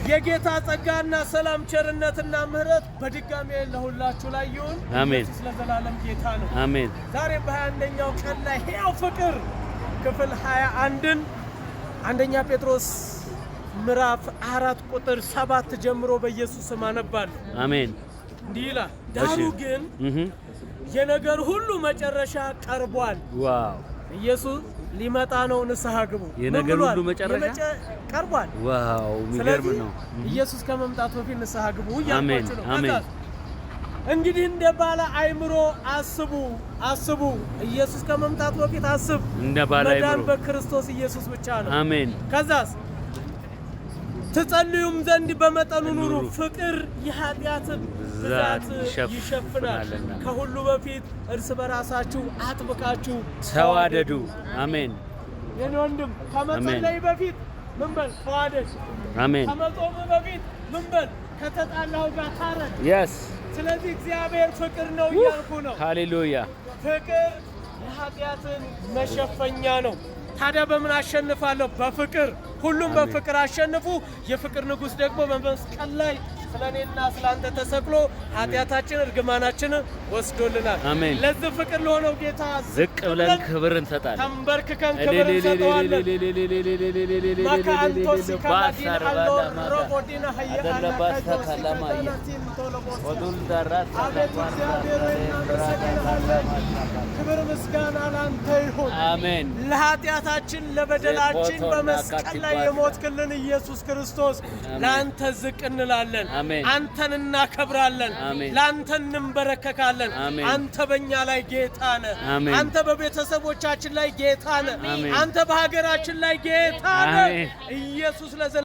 የጌታ ጸጋና ሰላም ቸርነትና ምህረት በድጋሜ ለሁላችሁ ላይ ይሁን። አሜን። ስለዘላለም ጌታ ነው። አሜን። ዛሬ በ21ኛው ቀን ላይ ሕያው ፍቅር ክፍል 21ን አንደኛ ጴጥሮስ ምዕራፍ 4 ቁጥር 7 ጀምሮ በኢየሱስ ስም አነባለሁ። አሜን። እንዲህ ይላል፣ ዳሩ ግን የነገር ሁሉ መጨረሻ ቀርቧል። ዋው! ኢየሱስ ሊመጣ ነው፣ ንስሐ ግቡ። የነገር ሁሉ መጨረሻ ቀርቧል። ዋው! የሚገርም ነው። ኢየሱስ ከመምጣቱ በፊት ንስሐ ግቡ እያልኳችሁ ነው። አሜን። እንግዲህ እንደ ባለ አእምሮ አስቡ። ኢየሱስ ከመምጣቱ በፊት አስብ። እንደ ባለ አእምሮ መዳን በክርስቶስ ኢየሱስ ብቻ ነው። አሜን። ከዛስ ትጸልዩም ዘንድ በመጠኑ ኑሩ፣ ፍቅር የኃጢአትን ብዛት ይሸፍናል። ከሁሉ በፊት እርስ በራሳችሁ አጥብቃችሁ ተዋደዱ። አሜን። የኔ ወንድም ከመጸለይ በፊት ምን በል? ተዋደድ። አሜን። ከመጾም በፊት ምን በል? ከተጣላው ጋር ታረቅ። የስ ስለዚህ እግዚአብሔር ፍቅር ነው እያልኩ ነው። ሃሌሉያ። ፍቅር የኃጢአትን መሸፈኛ ነው። ታዲያ በምን አሸንፋለሁ? በፍቅር። ሁሉም በፍቅር አሸንፉ። የፍቅር ንጉሥ ደግሞ በመስቀል ላይ ስለኔና ስላንተ ተሰቅሎ ኃጢአታችን እርግማናችንን ወስዶልናል። አሜን። ለዚህ ፍቅር ለሆነው ጌታ ዝቅ ብለን ክብር እንሰጣለን። ተንበርክከን ክብር እንሰጠዋለን። ክብር ምስጋና ላንተ ይሁን። አሜን። ለኃጢአታችን ለበደላችን በመስቀል ላይ የሞትክልን ኢየሱስ ክርስቶስ ለአንተ ዝቅ እንላለን። አንተን እናከብራለን። ለአንተ እንንበረከካለን። አንተ በእኛ ላይ ጌታ ነህ። አንተ በቤተሰቦቻችን ላይ ጌታ ነህ። አንተ በሀገራችን ላይ ጌታ ነህ። ኢየሱስ